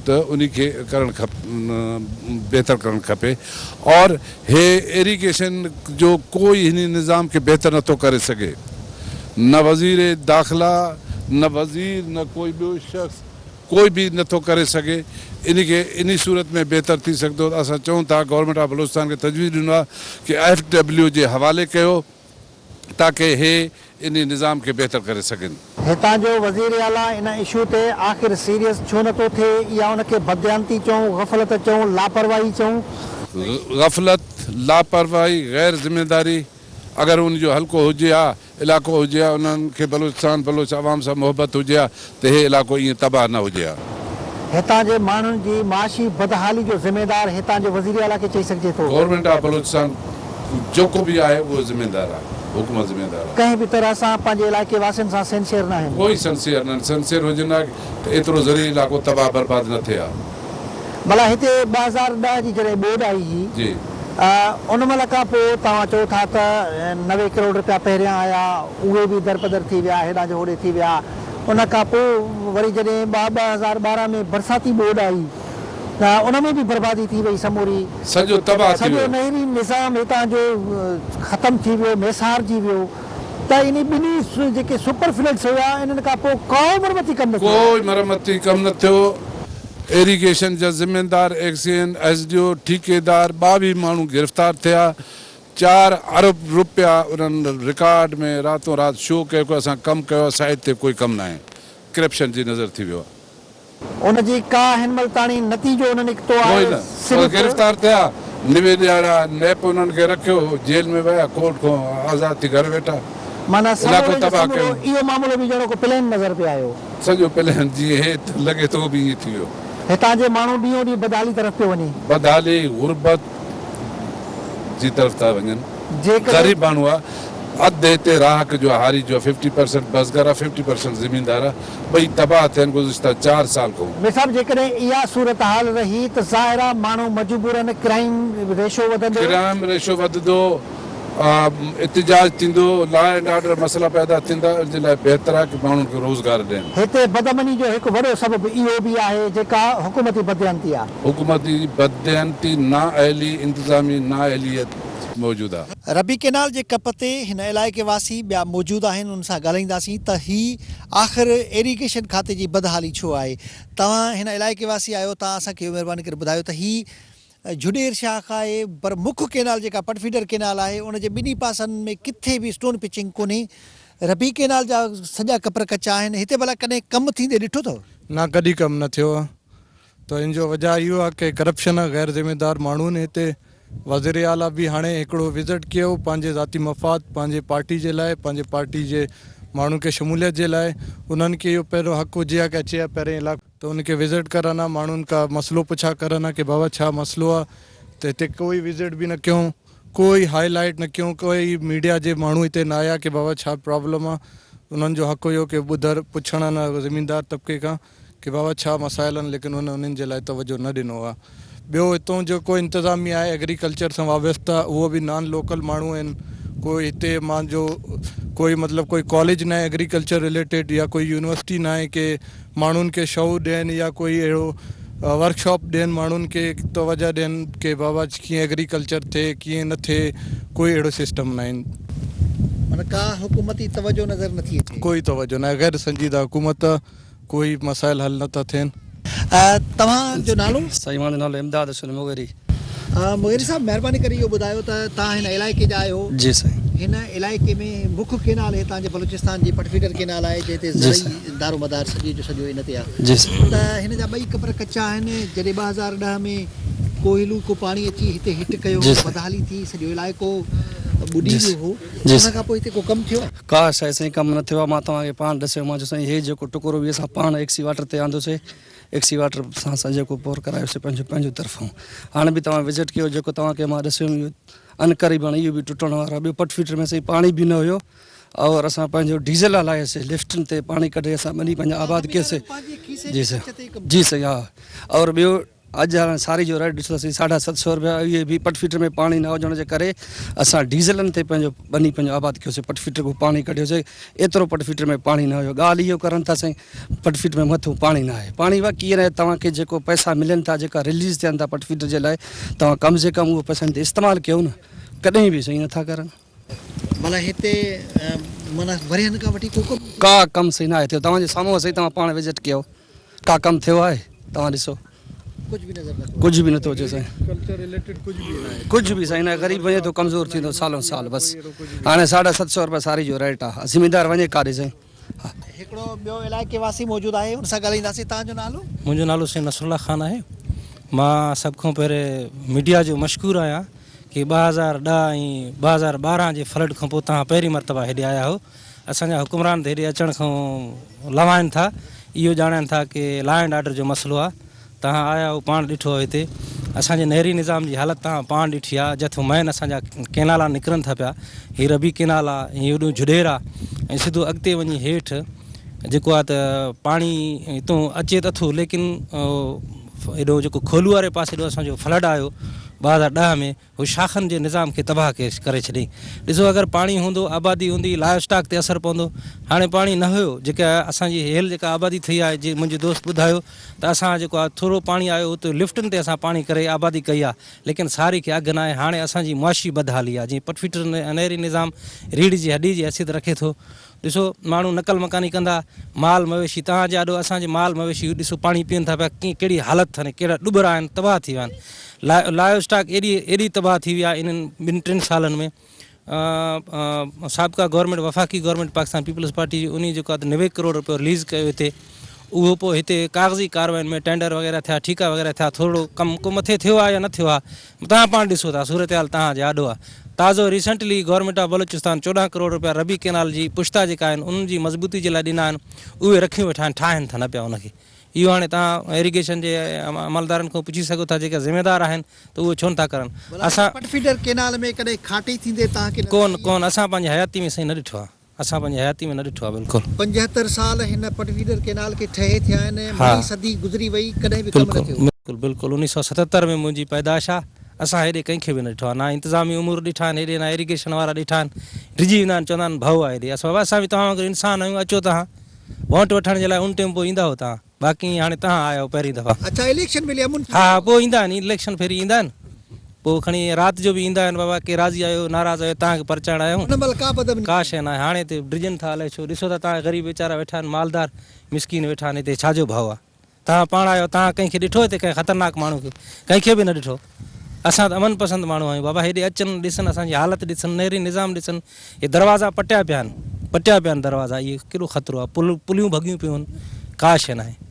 Speaker 4: त उन खे करणु बहितर करणु खपे। और हे इरीगेशन जो कोई हिन निज़ाम खे बहितर नथो करे सघे, न वज़ीर दाख़िला, न वज़ीर, न कोई ॿियो शख़्स, कोई बि नथो करे सघे। इन खे इन सूरत में बहितर थी सघंदो। असां चऊं था गवर्नमेंट ऑफ बलूचिस्तान खे तजवीज़ ॾिनो आहे कि IFW जे हवाले कयो ताकि हे इन निज़ाम खे बहितर करे सघनि।
Speaker 1: हितां जो वज़ीर आला इन इशू ते आख़िर सीरियस छो नथो थिए, या उनखे बदयांती चऊं, गफ़लत चऊं, लापरवाही चऊं?
Speaker 4: गफ़लत, लापरवाही, गैर ज़िम्मेदारी। अगरि उनजो हल्को हुजे हा, इलाइक़ो हुजे हा, उन्हनि खे बलूचिस्तान बलूच आवाम सां मोहबत हुजे हा, त हे इलाइक़ो ईअं तबाह न हुजे हा।
Speaker 1: हितां जे माण्हुनि जी माशी बदहाली जो ज़िम्मेदार हितां जो वज़ीर आला खे चई सघिजे थो?
Speaker 4: गवर्नमेंट ऑफ बलूचिस्तान जेको बि आहे उहो ज़िम्मेदार आहे, हुकूमत ज़िम्मेदार आहे।
Speaker 1: कंहिं बि तरह सां पंहिंजे इलाइक़े वासियुनि सां सिंसियर न आहिनि।
Speaker 4: कोई सिंसियर न, सिंसियर हुजनि हा त एतिरो ज़रूरी इलाइक़ो तबाह बर्बाद न थिए हा।
Speaker 1: भला हिते 2010 जी जॾहिं ॿोॾि आई हुई
Speaker 4: जी,
Speaker 1: उन महिल खां पोइ तव्हां चओ था त 90 करोड़ रुपया पहिरियां आया, उहे बि दरबदर थी विया, हेॾां जो होॾे थी विया। उन खां पोइ वरी जॾहिं 2012 में बरसाती ॿोॾि आई त उन में बि बर्बादी थी वई समूरी,
Speaker 4: सॼो तबाह थी
Speaker 1: सॼो
Speaker 4: वियो।
Speaker 1: नहरी निज़ाम हितां जो ख़तमु थी वियो, मेसारजी वियो। त इन ॿिन्ही जेके सुपर फ्लड्स हुआ इन्हनि खां पोइ को मरमती कमु न थियो।
Speaker 4: कोई मरमती कमु न थियो। इरीगेशन जा ज़िम्मेदार एक्सीएन, SDO, ठेकेदार 22 माण्हू गिरफ़्तार थिया। 4 अरब रुपया उन्हनि रिकॉर्ड में रातों राति शो कयो कि असां कमु कयो, साइड ते कोई कमु न आहे, करप्शन जी नज़र थी वियो आहे।
Speaker 1: उनजी का हिन महिल ताणी नतीजो उन निकितो
Speaker 4: कोई
Speaker 1: आहे?
Speaker 4: न, गिरफ़्तार थिया, निवेदियारा नैप उन्हनि खे रखियो, जेल में विया, कोर्ट खां आज़ाद थी घर वेठा।
Speaker 1: माना
Speaker 4: इलाइक़ो तबाह कयो।
Speaker 1: इहो मामलो बि ॼणो को प्लेन नज़र पियो आयो।
Speaker 4: सॼो प्लेन जीअं हे लॻे थो बि ईअं थी वियो।
Speaker 1: हितां जे माण्हू ॾींहों ॾींहुं बदहाली तरफ़ पियो वञे,
Speaker 4: बदहाली, गुरबत जी तरफ़ था वञनि।
Speaker 1: जेकॾहिं
Speaker 4: ग़रीब माण्हू आहे, अधु हिते राहक जो हारी जो 50% बसगर आहे, 50% ज़मीनदार आहे, ॿई तबाह थियनि गुज़िश्ता 4 साल खां।
Speaker 1: मिसाल जेकॾहिं इहा सूरत हाल रही त ज़ाहिर आहे माण्हू मजबूरन, क्राइम रेशो वधंदो,
Speaker 4: क्राइम रेशो वधंदो, इतिजाज थींदो, लॉ एंड ऑर्डर मसइला पैदा थींदा। इन जे लाइ बहितर आहे कि माण्हुनि खे रोज़गार ॾियनि।
Speaker 1: हिते बदमनी जो हिकु वॾो सबबु इहो बि आहे जेका हुकूमती बदयांती आहे।
Speaker 4: हुकूमती बदयांती, नाअहली, इंतिज़ामी नाअहलियत मौजूदु आहे।
Speaker 1: रबी केनाल जे कप ते हिन इलाइक़े वासी ॿिया मौजूदु आहिनि, उन सां ॻाल्हाईंदासीं त ही आख़िर इरीगेशन खाते जी बदहाली छो आहे। तव्हां हिन इलाइक़े वासी आहियो, तव्हां असांखे महिरबानी करे ॿुधायो त ही जुडेर शाख आहे, पर मुख्य केनाल जेका पटफीडर केनाल आहे उन जे ॿिन्ही पासनि में किथे बि स्टोन पिचिंग कोन्हे। रबी केनाल जा सॼा कपर कचा आहिनि। हिते भला कॾहिं कमु थींदे ॾिठो अथव?
Speaker 3: ना कॾहिं कमु न थियो आहे। त इन जो वजह इहो आहे की करप्शन आहे, गैर ज़िम्मेदार माण्हू आहिनि। हिते वज़ीर आला बि हाणे हिकिड़ो विज़िट कयो पंहिंजे ज़ाती मफ़ाद, पंहिंजे पार्टी जे लाइ, पंहिंजे पार्टी जे माण्हू खे शमूलियत जे लाइ। उन्हनि खे इहो पहिरियों हक़ हुजे आहे की अचे आहे पहिरें इलाइक़ो, त उनखे विज़िट करनि, माण्हुनि खां मसइलो पुछा करनि की बाबा छा मसइलो आहे। त हिते कोई विज़िट बि न कयूं, कोई हाईलाइट न कयूं, कोई मीडिया जे माण्हू हिते न आया की बाबा छा प्रॉब्लम आहे। उन्हनि जो हक़ हुयो की ॿुधर पुछण न ज़मीनदार तबिके खां की बाबा छा मसाइल आहिनि, लेकिन उन्हनि जे लाइ तवजो न ॾिनो आहे। ॿियो हितां जेको इंतिज़ामिया आहे एग्रीकल्चर सां वाबस्ता, उहो बि नॉन लोकल माण्हू आहिनि। कोई हिते मुंहिंजो कोई मतिलबु कोई कॉलेज न आहे एग्रीकल्चर रिलेटेड, या कोई यूनिवर्सिटी न आहे की माण्हुनि खे शौक़ु ॾियनि या कोई अहिड़ो वर्कशॉप ॾियनि, माण्हुनि खे तवजह ॾियनि की बाबा कीअं एग्रीकल्चर थिए कीअं न थिए। कोई अहिड़ो सिस्टम न आहिनि,
Speaker 1: माना का हुकूमती तवजो नज़र नथी अचे।
Speaker 3: कोई तवजो न आहे। गैर संजीदा हुकूमत, कोई मसाइल हल नथा थियनि।
Speaker 1: तव्हांजो नालो?
Speaker 5: साईं, मुंहिंजो नालो इमदाद हुसैन मोगरी।
Speaker 1: मोगरी साहब, महिरबानी करे इहो ॿुधायो त तव्हां हिन इलाइक़े जा आहियो।
Speaker 5: जी साईं।
Speaker 1: हिन इलाइक़े में मुख्य केनाल हितां जे बलूचिस्तान जी पटफीडर केनाल आहे, जंहिं ते ज़रई दारोमदार सॼे जो सॼो इन ते आहे।
Speaker 5: जी साईं।
Speaker 1: त हिन जा ॿई कपर कचा आहिनि। जॾहिं 2010 में कोहिलू को पाणी अची हिते हिट कयो, बदहाली थी, सॼो इलाइक़ो ॿुॾी वियो हो, उन खां पोइ हिते को कमु थियो?
Speaker 5: का शइ साईं कमु न थियो आहे। मां तव्हांखे पाण ॾिसियो, मां चयो साईं हे जेको टुकरो बि असां पाण एक्सी वाटर ते आंदोसीं, एक्सी वाटर सां असां जेको पोर करायोसीं पंहिंजो तरफ़ां। हाणे बि तव्हां विज़िट कयो, जेको तव्हांखे मां ॾिसियो अनक़रीबन इहो बि टुटण वारो आहे। ॿियो पटफीटर में साईं पाणी बि न हुयो, और असां पंहिंजो डीज़ल हलायोसीं, लिफ्टनि ते पाणी कढे असां वञी पंहिंजा आबाद कयोसीं। जी साईं, जी साईं, हा। और ॿियो अॼु हाणे सारी जो रेट ॾिसो साईं, 750 रुपया। इहे बि पटफीटर में पाणी न हुजण जे करे असां डीज़लनि ते पंहिंजो वञी पंहिंजो आबाद कयोसीं, पटफीटर को पाणी कढियोसीं। एतिरो पटफीटर में पाणी न हुयो। ॻाल्हि इहो करनि था साईं, पटफीटर में मथां पाणी न आहे। पाणी वा कीअं रहे, तव्हांखे जेको पैसा मिलनि था, जेका रिलीज़ थियनि था पटफीटर जे लाइ, तव्हां कम से कम उहो पैसनि ते इस्तेमालु कयो न। कॾहिं बि साईं नथा करनि।
Speaker 1: भला हिते माना वरियनि खां वठी
Speaker 5: का कमु सही न आहे थियो। तव्हांजे साम्हूं सही, तव्हां पाण विज़िट कयो, का कमु थियो आहे? तव्हां ॾिसो, कुझु बि नथो अचे साईं। कुझु बि साईं न। ग़रीब वञे थो कमज़ोर थींदो सालों साल बसि। हाणे 750 रुपया सारी जो रेट आहे। ज़िमीदार वञे काॾे साईं।
Speaker 1: हिकिड़ो ॿियो इलाइक़े वासी मौजूदु आहे, उन सां ॻाल्हाईंदासीं। तव्हांजो नालो?
Speaker 6: मुंहिंजो नालो साईं नसरुल्ला ख़ान आहे। मां सभ खां पहिरें मीडिया जो मशहूरु आहियां कि 2010 ऐं 2012 जे फ्लड खां पोइ तव्हां पहिरीं मरतबा हेॾे आया हो। असांजा हुकुमरान हेॾे अचण खां लवाइनि था, इहो ॼाणनि था कि लॉ एंड ऑर्डर जो मसइलो आहे। तव्हां आया हो, पाण ॾिठो आहे हिते असांजे नहरी निज़ाम जी हालति तव्हां पाण ॾिठी आहे। जिथो मेन असांजा केनाला निकिरनि था पिया, हीअ रबी केनाल आहे, हीअ हेॾो जुडेर आहे, ऐं सिधो अॻिते वञी हेठि जेको आहे त पाणी हितां अचे त थो, लेकिन हेॾो जेको खोलू वारे पासे हेॾो असांजो फ्लड आयो 2010 में, हू शाखनि जे निज़ाम खे तबाह करे छॾियईं। ॾिसो, अगरि पाणी हूंदो, आबादी हूंदी, लाइव स्टॉक ते असरु पवंदो। हाणे पाणी न हुयो, जेका असांजी हेल जेका आबादी थी आहे, जीअं मुंहिंजे दोस्त ॿुधायो त असां जेको आहे थोरो पाणी आयो हुते लिफ्टनि ते असां पाणी करे आबादी कई आहे, लेकिन सारी खे अघु न आहे। हाणे असांजी मुआशी बदहाली आहे, जीअं पटफीटर नहरी निज़ाम रीढ़ जी हॾी जी हैसियत रखे थो। ॾिसो, माण्हू नकल मकानी कंदा, माल मवेशी तव्हांजे आॾो असांजे माल मवेशी ॾिसो पाणी पीअनि था पिया, कीअं कहिड़ी हालति अथनि, कहिड़ा ॾुबरा आहिनि, तबाह थी विया आहिनि। लाइव स्टॉक एॾी तबाह थी विया इन्हनि 2-3 सालनि में। साबिक़ा गवर्नमेंट, वफ़ाक़ी गवर्नमेंट पाकिस्तान पीपल्स पार्टी जी, उन जेको आहे 90 करोड़ रुपयो रिलीज़ कयो हिते। उहो पोइ हिते कागज़ी कार्रवाइनि में टेंडर वग़ैरह थिया, ठीका वग़ैरह थिया, थोरो कमु को मथे थियो आहे या न थियो आहे, तव्हां पाण ॾिसो था। सूरत हाल तव्हांजे आॾो आहे। ताज़ो recently government of Balochistan 14 crore रुपया रबी केनाल जी पुश्ता जेका आहिनि उन्हनि जी मज़बूती जे लाइ ॾिना आहिनि, उहे रखियूं वेठा आहिनि, ठाहिनि था न पिया उनखे। इहो हाणे तव्हां इरीगेशन जे अमलदारनि खां पुछी सघो था, जेके ज़िम्मेदार आहिनि, त उहे छो नथा करनि। असां
Speaker 1: पटफीडर केनाल में कॾहिं खाटी थींदे तव्हांखे
Speaker 5: कोन असां पंहिंजी हयाती में साईं न ॾिठो आहे। असां पंहिंजी हयाती में न ॾिठो आहे। बिल्कुलु
Speaker 1: 75 साल हिन पटफीडर केनाल खे ठहे थिया आहिनि, मही सदी गुज़री वई, कॾहिं बि कमु न थियो।
Speaker 5: बिल्कुलु 1977 में मुंहिंजी पैदाइश आहे। असां हेॾे कंहिंखे बि न ॾिठो आहे, ना इंतिज़ामी उमूर ॾिठा आहिनि हेॾे, ना इरीगेशन वारा ॾिठा आहिनि। डिॼी वेंदा आहिनि, चवंदा आहिनि भाऊ आहे हेॾे। असां बि तव्हां वांगुरु इंसान आहियूं, अचो तव्हां वोट वठण जे लाइ उन टाइम पोइ ईंदा हो तव्हां, बाक़ी हाणे तव्हां आया हो पहिरीं दफ़ा।
Speaker 1: अच्छा, इलेक्शन मिलिया?
Speaker 5: हा, पोइ ईंदा आहिनि, इलेक्शन फेरी ईंदा आहिनि,
Speaker 6: पोइ खणी राति जो बि ईंदा आहिनि बाबा के राज़ी आहियो नाराज़ आहियो तव्हांखे परचाइण आहियूं
Speaker 1: हुन महिल का बदम
Speaker 6: का शइ न आहे हाणे हिते ड्रिजनि था हले छो ॾिसो त तव्हां ग़रीब वीचारा वेठा आहिनि मालदार मिसकीन वेठा आहिनि हिते छाजो भाव आहे तव्हां पाण आहियो तव्हां कंहिंखे ॾिठो हिते कंहिं ख़तरनाक माण्हू खे कंहिंखे बि न ॾिठो असां त अमन पसंदि माण्हू आहियूं बाबा हेॾे अचनि ॾिसनि असांजी हालत ॾिसनि नेरी निज़ाम ॾिसनि हे दरवाज़ा पटिया पिया आहिनि दरवाज़ा इहे केॾो ख़तरो आहे पुलियूं भॻियूं पियूं आहिनि का शइ न आहे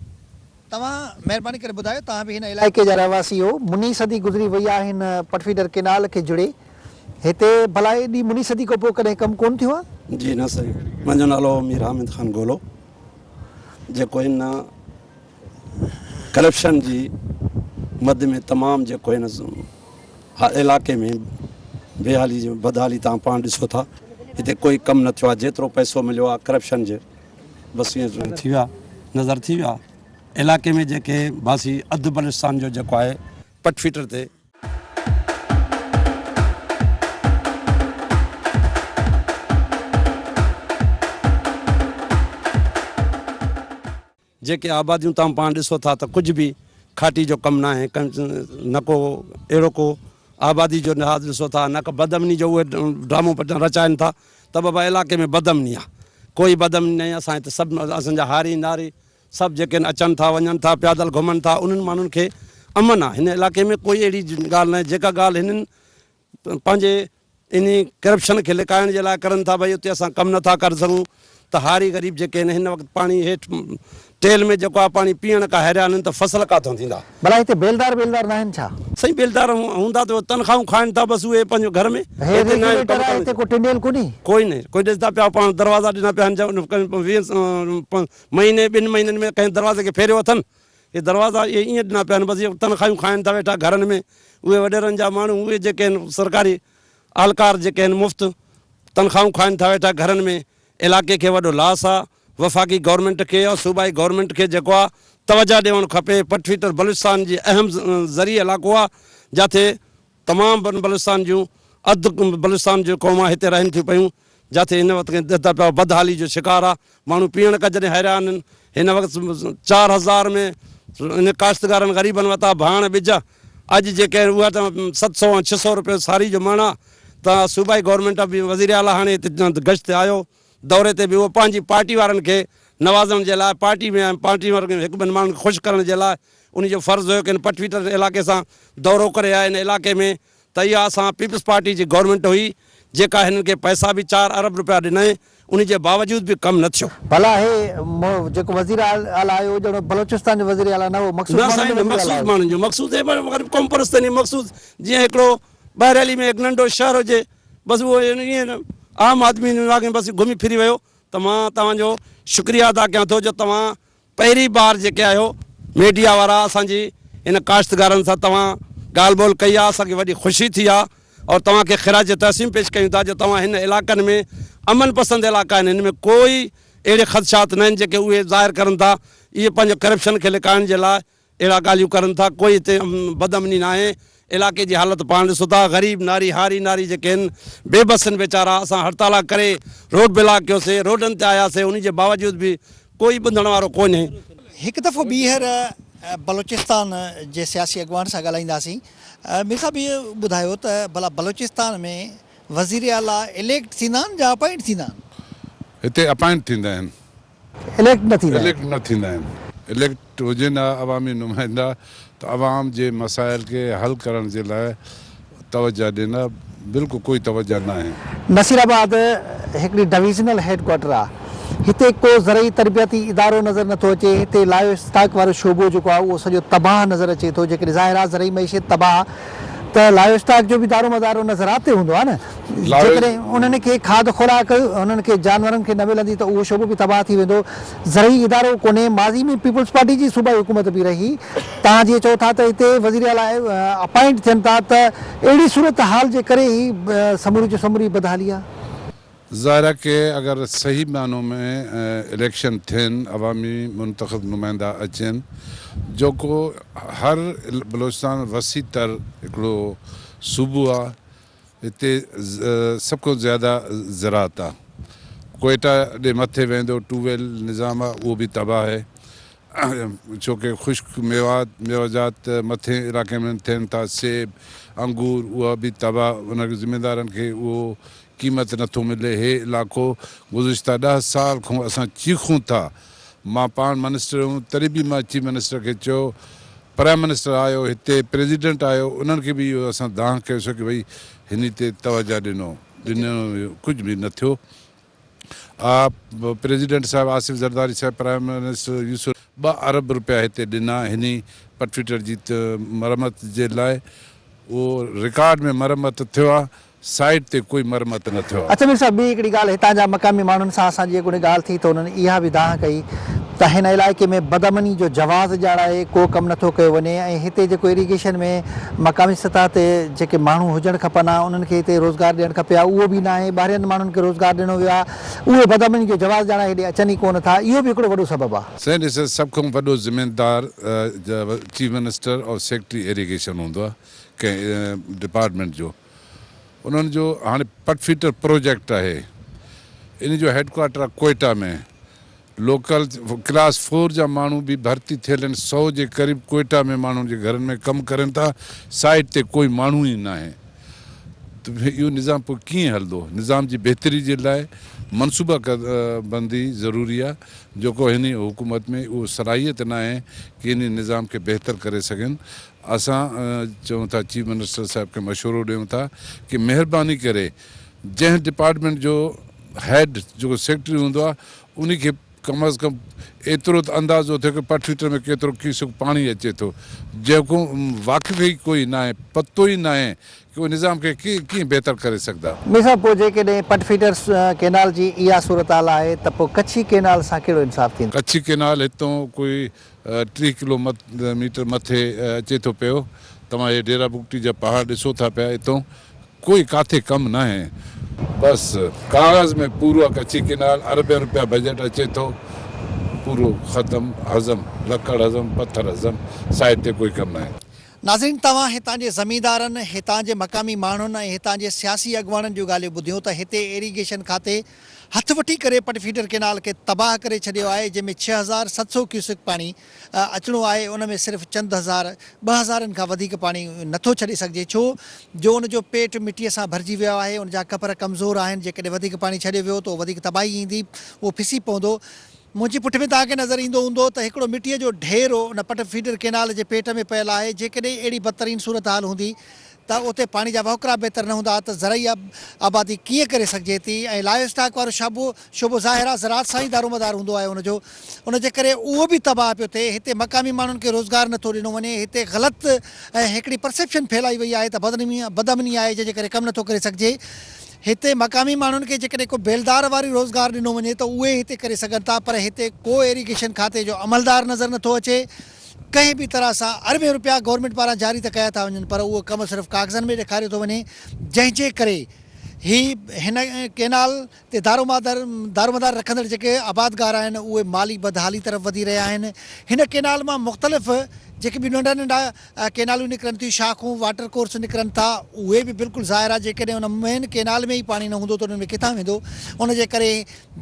Speaker 1: तव्हां महिरबानी करे ॿुधायो तव्हां बि हिन इलाइक़े जा रहवासी हो मुनी सदी गुज़री वई आहे हिन पटफीडर केनाल खे जुड़े हिते भला एॾी मुनी सदी खां पोइ कॾहिं कमु कोन थियो आहे
Speaker 7: जी न सही मुंहिंजो नालो मीर हामिद ख़ान गोलो जेको हिन करप्शन जी मद में तमामु जेको हिन इलाइक़े में बेहाली जो बदहाली तव्हां पाण ॾिसो था हिते कोई कमु न थियो आहे जेतिरो पैसो मिलियो आहे करप्शन जे बसि ईअं थी विया नज़र थी विया इलाइक़े में जेके बासी अधु बलुस्तान जो जेको आहे पटफीटर ते जेके आबादियूं तव्हां पाण ॾिसो था त कुझु बि खाटी जो कमु न आहे न को अहिड़ो को आबादी जो लिहाज़ ॾिसो था न को बदमनी जो उहे ड्रामो रचाइनि था त बाबा इलाइक़े में बदमनी आहे कोई बदमनी न आहे असां हिते सभु असांजा हारी नारी सभु जेके अचनि था वञनि था पैदल घुमनि था उन्हनि माण्हुनि खे अमन आहे हिन इलाइक़े में कोई अहिड़ी ॻाल्हि न आहे जेका ॻाल्हि हिननि पंहिंजे इन करप्शन खे लिकाइण जे लाइ करनि था भई उते असां कमु नथा करे सघूं त हारी ग़रीब जेके आहिनि हिन वक़्तु पाणी हेठि टेल में जेको आहे पाणी पीअण खां हैरान आहिनि त फसल काथों थींदा
Speaker 1: भला हिते बेलदार न आहिनि छा
Speaker 7: सही बेलदार हूंदा त तनख़्वाहूं खाइनि था बसि उहे पंहिंजो घर में
Speaker 1: हिते को टिंडेल कोन्हे
Speaker 7: कोई न कोई ॾिसंदा पिया पाण दरवाज़ा ॾिना पिया आहिनि महीने ॿिनि महीननि में कंहिं दरवाज़े खे फेरियो अथनि इहे दरवाज़ा इहे ईअं ॾिना पिया आहिनि बसि इहे तनख़्वाहूं खाइनि था वेठा घरनि में उहे वॾेरनि जा माण्हू उहे जेके आहिनि सरकारी अहलकार जेके आहिनि मुफ़्त तनख़्वाहूं खाइनि था वेठा घरनि में इलाइक़े खे वॾो लॉस आहे वफ़ाक़ी गवर्नमेंट खे और सूबाई गवर्नमेंट खे जेको आहे तवजा ॾियणु खपे पटफीटर बलुस्तान जी अहम ज़रिए इलाइक़ो आहे जिते तमामु बलुस्तान जूं अधु बलुस्तान जो क़ौमां हिते रहनि थियूं पियूं जिते हिन वक़्तु ॾिठा पिया बदहाली जो शिकार आहे माण्हू पीअण खां जॾहिं हैरान आहिनि हिन वक़्तु 4000 में इन काश्तकारनि ग़रीबनि वटां भाण ॿिज अॼु जेके आहिनि उहा त 700 ऐं 600 रुपए सारी जो मण आहे त सूबाई गवर्नमेंट बि वज़ीर आला हाणे हिते गश्त ते आयो दौरे ते बि उहो पंहिंजी पार्टी वारनि खे नवाज़ण जे लाइ पार्टी वारनि खे हिकु ॿिनि माण्हुनि खे ख़ुशि करण जे लाइ उनजो फ़र्ज़ु हुयो कि पटफीटर इलाइक़े सां दौरो करे आया हिन इलाइक़े में त इहा असां पीपल्स पार्टी जी गवर्नमेंट हुई जेका हिननि खे पैसा बि 4 अरब रुपया ॾिनई उन जे बावजूद बि कमु न थियो
Speaker 1: भला हे जेको वज़ीर आला आयो ॼणो बलोचिस्तान जो वज़ीर आला न हो
Speaker 7: मक़सूद माण्हुनि जो मक़सूद क़ौम परस्तनी मक़सूद जीअं हिकिड़ो बहरैली में हिकु नंढो शहर हुजे बसि उहो ईअं आम आदमी बसि घुमी फिरी वियो त मां तव्हांजो शुक्रिया अदा कयां थो जो तव्हां पहिरीं बार जेके आहियो मीडिया वारा असांजी हिन काश्तकारनि सां तव्हां ॻाल्हि ॿोल कई आहे असांखे वॾी ख़ुशी थी आहे और तव्हांखे ख़िराज तहसीम पेश कयूं था जो तव्हां हिन इलाइक़नि में अमन पसंदि इलाइक़ा आहिनि हिन में कोई अहिड़े ख़दशात न आहिनि जेके उहे ज़ाहिर करनि था इहे पंहिंजो करप्शन खे लिकाइण जे लाइ अहिड़ा ॻाल्हियूं करनि था कोई हिते बदमनी न आहे इलाइक़े जी हालत पाण ॾिसो था ग़रीब नारी हारी नारी जेके आहिनि बेबस आहिनि वीचारा असां हड़ताला करे रोड ब्लॉक कयोसीं रोडनि ते आयासीं उन जे बावजूद बि कोई ॿुधण वारो कोन्हे
Speaker 1: हिकु दफ़ो ॿीहर बलोचिस्तान जे सियासी अॻवान सां ॻाल्हाईंदासीं मीर साहिबु इहो ॿुधायो त भला बलोचिस्तान में वज़ीर आला इलेक्ट थींदा आहिनि या अपॉइंट थींदा आहिनि
Speaker 4: हिते अपॉइंट थींदा आहिनि
Speaker 1: इलेक्ट न थींदा
Speaker 4: इलेक्ट न थींदा आहिनि इलेक्ट हुजनि अवामी नुमाइंदा त आवाम जे मसाइल खे हल करण जे लाइ तवजा ॾिना बिल्कुलु कोई तवजा न आहे
Speaker 1: नसीराबाद हिकिड़ी डिविज़नल हेडक्वार्टर आहे हिते को ज़रई तरबियती इदारो नज़र नथो अचे हिते लायो स्टाक वारो शोबो जेको आहे उहो सॼो तबाह नज़र अचे थो जेकॾहिं ज़ाहिर आहे ज़रई मईशियत तबाह त लायो स्टाक जो बि दारो मदारो नज़रात ते हूंदो आहे न जेकॾहिं उन्हनि खे खाद खुराक उन्हनि खे जानवरनि खे न मिलंदी त उहो शोबो बि तबाह थी वेंदो ज़रई इदारो कोन्हे माज़ी में पीपल्स पार्टी जी सूबाई हुकूमत बि रही तव्हां जीअं चओ था त हिते वज़ीर आला अपॉइंट थियनि था त अहिड़ी सूरत हाल जे करे ई समूरी जो समूरी बदहाली आहे
Speaker 4: ज़ाहिर आहे कि अगरि सही मानों में इलेक्शन थियनि अवामी मुंतख़ब नुमाइंदा अचनि जेको हर बलोचिस्तान वसी तर हिकिड़ो सूबो आहे हिते सभ खां ज़्यादा ज़राअत आहे कोयटा ॾे मथे वेंदो ट्यूबवेल निज़ाम आहे उहो बि तबाह आहे छोके ख़ुश्क मेवाजात मथे इलाके में थियनि था, सेब अंगूर, उहा बि तबाह, उन ज़िमेदारनि खे उहो क़ीमत नथो मिले। हे इलाइक़ो गुज़िश्ता 10 साल खां असां चीखूं था। मां पाण मिनिस्टर हुउमि, तॾहिं बि मां चीफ मिनिस्टर खे चयो, प्राइम मिनिस्टर आयो हिते, प्रेसिडेंट आयो, उन्हनि खे बि इहो असां दांह कयोसीं की भई हिन ते तवजो ॾिनो कुझु बि न थियो। प्रेसिडेंट साहिबु आसिफ ज़रदारी साहिबु, प्राइम मिनिस्टर यूसुफ 2 अरब रुपया हिते ॾिना हिन पटफिटर जी मरम्मत जे लाइ। उहो रिकॉर्ड में मरम्मत थियो आहे, साइड ते कोई मरम्मत न थियो आहे।
Speaker 1: अच्छा मीर साहब, ॿी हिकिड़ी ॻाल्हि, हितां जा मक़ामी माण्हुनि सां असांजी हिकिड़ी ॻाल्हि थी त उन्हनि इहा बि दांह कई त हिन इलाइक़े में बदअमनी जो जवाज़ ॼाणाए को कमु नथो कयो वञे ऐं हिते जेको इरीगेशन में मक़ामी सतह ते जेके माण्हू हुजणु खपनि हा उन्हनि खे हिते रोज़गार ॾियणु खपे हा, उहो बि न आहे। ॿाहिरियनि माण्हुनि खे रोज़गार ॾिनो वियो आहे, उहे बदअमनी जो जवाज़ ॼाणाए हेॾे अचनि ई कोन था। इहो बि हिकिड़ो वॾो सबबु आहे।
Speaker 4: साईं ॾिस, सभ खां वॾो ज़िमेदार चीफ मिनिस्टर और सेक्रेटरी इरीगेशन हूंदो आहे कंहिं डिपार्टमेंट जो। उन्हनि जो हाणे पटफिटर प्रोजेक्ट आहे, इन जो हेडक्वार्टर आहे कोयटा में। लोकल क्लास 4 जा माण्हू बि भर्ती थियल आहिनि, 100 जे क़रीब कोयटा में माण्हुनि जे घरनि में कमु करनि था, साइड ते कोई माण्हू ई न आहे। त इहो निज़ाम पोइ कीअं हलंदो? निज़ाम जी बहितरी जे लाइ मनसूबा बंदी ज़रूरी आहे, जेको हिन हुकूमत में उहो सलाहियत न आहे कि इन निज़ाम खे बहितर करे सघनि। असां चऊं था, चीफ मिनिस्टर साहिब खे मशवरो ॾियूं था कि महिरबानी करे जंहिं डिपार्टमेंट जो हेड जेको सेक्रेटरी हूंदो आहे उन खे कम अज़ कम एतिरो त अंदाज़ो थिए कि पटफिटर में केतिरो क्यूसेक पाणी अचे थो, जेको वाक़िफ़ ई कोई न आहे, पतो ई न आहे कि उहो निज़ाम खे कीअं बहितर करे सघंदा।
Speaker 1: मीर साहब, पोइ जेकॾहिं पटफिटर कैनाल जी इहा सूरत हाल आहे त पोइ कच्छी कैनाल सां कहिड़ो इंसाफ़ थींदो?
Speaker 4: कच्छी कैनाल हितां कोई 30 किलोमीटर मथे अचे थो पियो। तव्हां हे डेरा बुगटी जा पहाड़ ॾिसो था पिया, हितां कोई काथे कमु न आहे, बसि कागज़ में पूरो आहे। कच्छी कैनाल अरबे रुपया बजट अचे थो, पूरो ख़तम, हज़म, लकड़ हज़म, पत्थर हज़म, साइड ते कोई कमु न आहे।
Speaker 1: नाज़रीन, तव्हां हितां जे ज़मींदारनि, हितां जे मक़ामी माण्हुनि ऐं हितां जे सियासी अॻुवाननि जूं ॻाल्हियूं ॿुधियूं त हिते इरीगेशन खाते हथु वठी करे पटफीडर कैनाल खे तबाह करे छॾियो आहे, जंहिंमें 6700 क्यूसेक पाणी अचिणो आहे। उन में सिर्फ़ु चंद हज़ार 2000 खां वधीक पाणी नथो छॾे सघिजे, छो जो उन जो पेट मिटीअ सां भरिजी वियो आहे। उन जा कपर कमज़ोर आहिनि, जेकॾहिं वधीक पाणी छॾियो वियो त वधीक तबाही ईंदी, उहो फिसी पवंदो। मुंहिंजे पुठ में तव्हांखे नज़र ईंदो हूंदो त हिकिड़ो मिटीअ जो ढेरो उन पटफीडर कैनाल जे पेट में पियल आहे। जेकॾहिं अहिड़ी बदतरीन सूरत हाल हूंदी त उते पाणी जा वहुकरा बहितर न हूंदा त ज़रई आबादी कीअं करे सघिजे थी। ऐं लाइव स्टॉक वारो शोबो ज़ाहिर आहे ज़रात सां ई दारोमदार हूंदो आहे उनजो, उनजे करे उहो बि तबाह पियो थिए। हिते मक़ामी माण्हुनि खे रोज़गार नथो ॾिनो वञे। हिते ग़लति हिकिड़ी परसेप्शन फैलाई वई आहे त बदअमनी आहे, जंहिंजे करे कमु नथो करे सघिजे। हिते मक़ामी माण्हुनि खे जेकॾहिं को बेलदार वारी रोज़गार ॾिनो वञे त उहे हिते करे सघनि था, पर हिते को इरीगेशन खाते जो अमलदार नज़र नथो अचे। कंहिं बि तरह सां अरबे रुपया गवर्नमेंट पारां जारी त कया था वञनि, पर उहो कमु सिर्फ़ु कागज़नि में ॾेखारियो थो वञे, जंहिंजे करे हिन कैनाल ते दारोमदार रखंदड़ जेके आबादगार आहिनि उहे माली बदहाली तरफ़ वधी रहिया आहिनि। हिन कैनाल मां मुख़्तलिफ़ जेके बि नंढा नंढा कैनालूं निकिरनि थियूं, शाखूं, वाटर कोर्स निकिरनि था, उहे बि बिल्कुलु ज़ाहिर आहे जेकॾहिं उन मेन कैनाल में ई पाणी न हूंदो त उन्हनि में किथां वेंदो। उनजे करे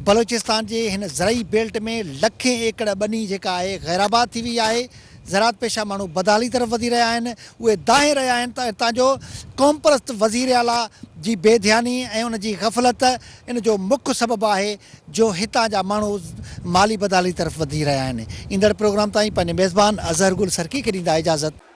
Speaker 1: बलोचिस्तान जे हिन ज़रई बेल्ट में लखें एकड़ ॿनी जेका आहे गैराबाद थी वई आहे। ज़रात पेशा माण्हू बदहाली तरफ़ वधी रहिया आहिनि। उहे दाहे रहिया आहिनि त हितां जो क़ौम परस्त वज़ीर आला जी बेध्यानी ऐं उन जी ग़फ़लत इन जो मुख्य सबबु आहे जो हितां जा माण्हू माली बदहाली तरफ़ वधी रहिया आहिनि। ईंदड़ प्रोग्राम ताईं पंहिंजे मेज़बान अज़हर गुल सरकी खे ॾींदा इजाज़त।